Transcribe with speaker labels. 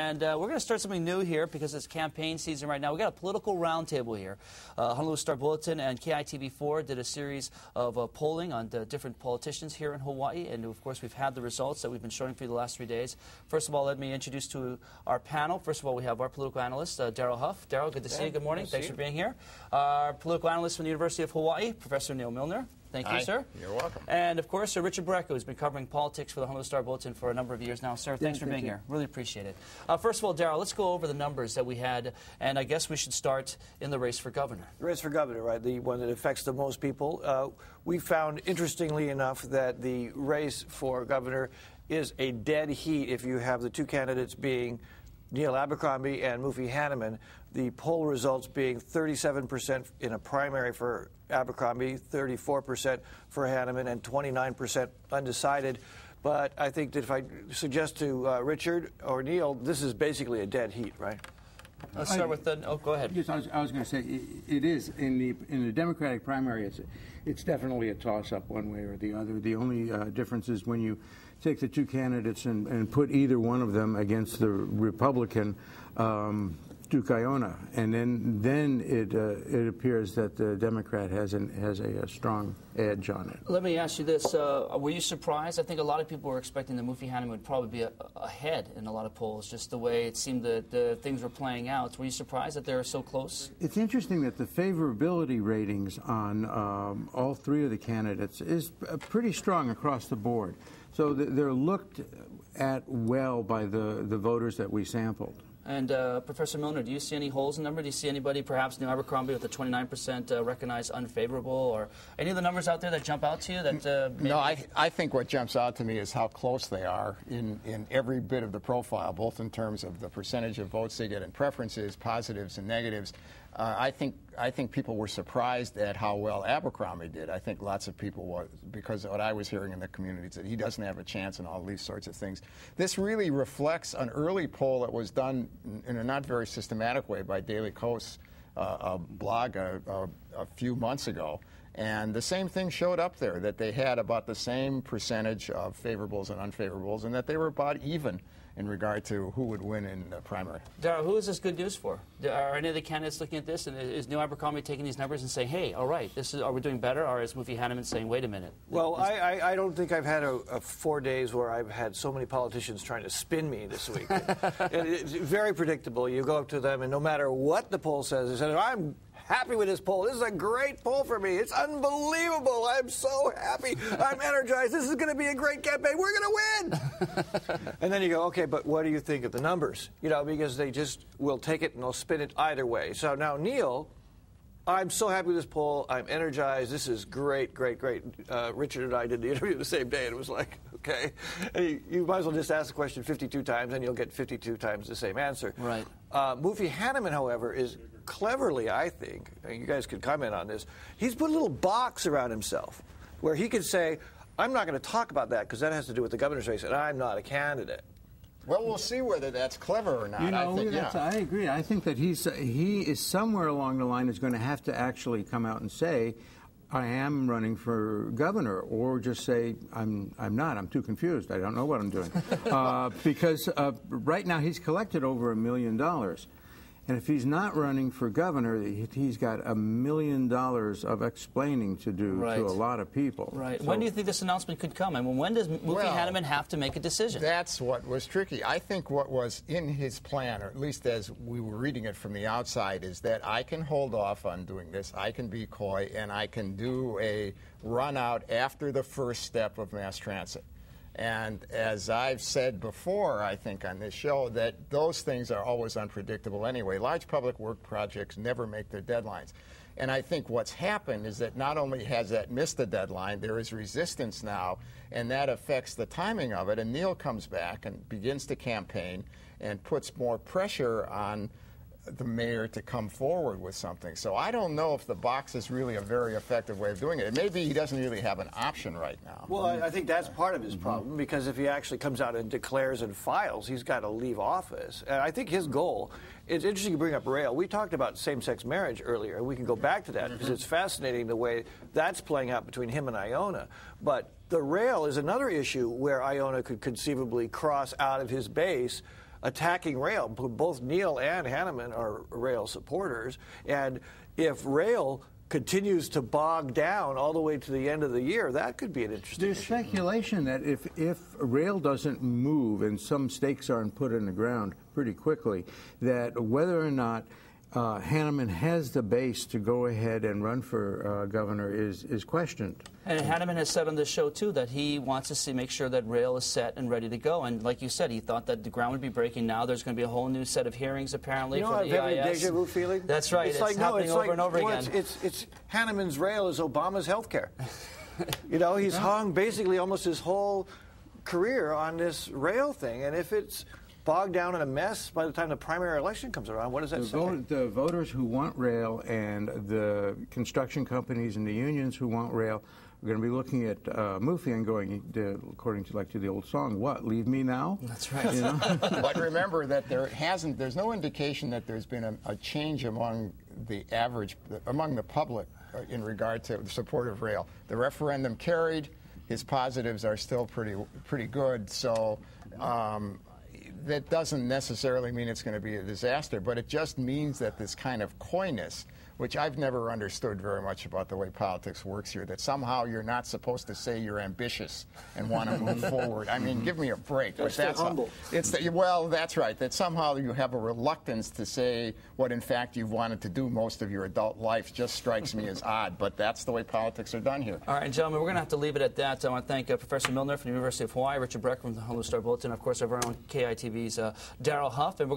Speaker 1: And we're going to start something new here because it's campaign season right now. We've got a political roundtable here. Honolulu Star Bulletin and KITV4 did a series of polling on the different politicians here in Hawaii. And, of course, we've had the results that we've been showing for you the last 3 days. First of all, let me introduce to our panel. First of all, we have our political analyst, Darryl Huff. Darryl, good to see you. Good morning. Thanks for being here. Our political analyst from the University of Hawaii, Professor Neil Milner. Thank you, sir.
Speaker 2: You're welcome.
Speaker 1: And, of course, Richard Barreca, who's been covering politics for the Honolulu Star Bulletin for a number of years now. Sir, thanks for being here. Really appreciate it. First of all, Darryl, let's go over the numbers that we had, and I guess we should start in the race for governor.
Speaker 3: The race for governor, right, the one that affects the most people. We found, interestingly enough, that the race for governor is a dead heat if you have the two candidates being Neil Abercrombie and Mufi Hannemann, the poll results being 37% in a primary for Abercrombie, 34% for Hannemann, and 29% undecided. But I think that if I suggest to Richard or Neil, this is basically a dead heat, right?
Speaker 1: Let's start with the. Oh, go ahead.
Speaker 4: Yes, I was going to say it is in the Democratic primary. It's definitely a toss-up one way or the other. The only difference is when you take the two candidates and put either one of them against the Republican Duke Iona, and then it appears that the Democrat has a strong edge on it.
Speaker 1: Let me ask you this: were you surprised? I think a lot of people were expecting that Mufi Hannemann would probably be ahead in a lot of polls, just the way it seemed that things were playing out. Were you surprised that they were so close?
Speaker 4: It's interesting that the favorability ratings on all three of the candidates is pretty strong across the board. So they're looked at well by the voters that we sampled.
Speaker 1: And Professor Milner, do you see any holes in the number? Do you see anybody, perhaps Neil Abercrombie with the 29% recognized unfavorable, or any of the numbers out there that jump out to you? That
Speaker 2: no, I think what jumps out to me is how close they are in every bit of the profile, both in terms of the percentage of votes they get in preferences, positives and negatives. I think people were surprised at how well Abercrombie did. I think lots of people were, because what I was hearing in the community is that he doesn't have a chance and all these sorts of things. This really reflects an early poll that was done in a not very systematic way by Daily Kos, a blog a few months ago. And the same thing showed up there, that they had about the same percentage of favorables and unfavorables, and that they were about even in regard to who would win in the primary.
Speaker 1: Darryl, who is this good news for? Are any of the candidates looking at this, and is Neil Abercrombie taking these numbers and saying, hey, all right, are we doing better, or is Mufi Hannemann saying, wait a minute?
Speaker 3: Well, I don't think I've had a 4 days where I've had so many politicians trying to spin me this week. It's very predictable. You go up to them, and no matter what the poll says, they say, I'm happy with this poll. This is a great poll for me. It's unbelievable. I'm so happy. I'm energized. This is going to be a great campaign. We're going to win. And then you go, okay, but what do you think of the numbers? You know, because they just will take it and they'll spin it either way. So now, Neil, I'm so happy with this poll. I'm energized. This is great, great, great. Richard and I did the interview the same day, and it was like, okay. You might as well just ask the question 52 times, and you'll get 52 times the same answer.
Speaker 1: Right.
Speaker 3: Mufi Hannemann, however, is cleverly, I think, and you guys could comment on this, he's put a little box around himself where he could say, I'm not going to talk about that because that has to do with the governor's race, and I'm not a candidate.
Speaker 2: Well, we'll see whether that's clever or not.
Speaker 4: You know,
Speaker 2: I
Speaker 4: agree. I think that he is somewhere along the line is going to have to actually come out and say, I am running for governor, or just say, I'm not. I'm too confused. I don't know what I'm doing. Because right now he's collected over $1 million. And if he's not running for governor, he's got $1 million of explaining to do to a lot of people.
Speaker 1: Right.
Speaker 4: So,
Speaker 1: when do you think this announcement could come? I mean, when does Mufi Hannemann have to make a decision?
Speaker 2: That's what was tricky. I think what was in his plan, or at least as we were reading it from the outside, is that I can hold off on doing this. I can be coy, and I can do a run out after the first step of mass transit. And as I've said before, I think on this show, that those things are always unpredictable anyway. Large public work projects never make their deadlines. And I think what's happened is that not only has that missed the deadline, there is resistance now, and that affects the timing of it. And Neil comes back and begins to campaign and puts more pressure on the mayor to come forward with something. So I don't know if the box is really a very effective way of doing it. It may be he doesn't really have an option right now.
Speaker 3: Well, I think that's part of his problem, because if he actually comes out and declares and files, he's got to leave office. And I think his goal, it's interesting you bring up rail. We talked about same-sex marriage earlier, and we can go back to that because it's fascinating the way that's playing out between him and Iona. But the rail is another issue where Iona could conceivably cross out of his base attacking rail. Both Neil and Hanneman are rail supporters, and if rail continues to bog down all the way to the end of the year, that could be an interesting
Speaker 4: There's
Speaker 3: issue.
Speaker 4: speculation that if rail doesn't move and some stakes aren't put in the ground pretty quickly, that whether or not Hanneman has the base to go ahead and run for governor is questioned.
Speaker 1: And Hanneman has said on this show, too, that he wants to make sure that rail is set and ready to go. And like you said, he thought that the ground would be breaking now. There's going to be a whole new set of hearings, apparently, for the EIS.
Speaker 3: I'm having a deja vu feeling?
Speaker 1: That's right. It's happening over and over again.
Speaker 3: It's Hanneman's rail is Obama's health care. He's hung basically almost his whole career on this rail thing. And if it's bogged down in a mess by the time the primary election comes around, what does that say?
Speaker 4: The voters who want rail and the construction companies and the unions who want rail are going to be looking at Mufi and going, according to the old song, what, leave me now?
Speaker 1: That's right.
Speaker 2: But remember that there's no indication that there's been a change among the public in regard to the support of rail. The referendum carried. His positives are still pretty good. So that doesn't necessarily mean it's going to be a disaster, but it just means that this kind of coyness, which I've never understood very much about the way politics works here, that somehow you're not supposed to say you're ambitious and want to move forward. I mean, give me a break.
Speaker 3: That's humble.
Speaker 2: Well, that's right, that somehow you have a reluctance to say what, in fact, you've wanted to do most of your adult life just strikes me as odd, but that's the way politics are done here.
Speaker 1: All right, gentlemen, we're going to have to leave it at that. I want to thank Professor Milner from the University of Hawaii, Richard Breck from the Honolulu Star Bulletin, of course, our own KITV's Darrell Huff. And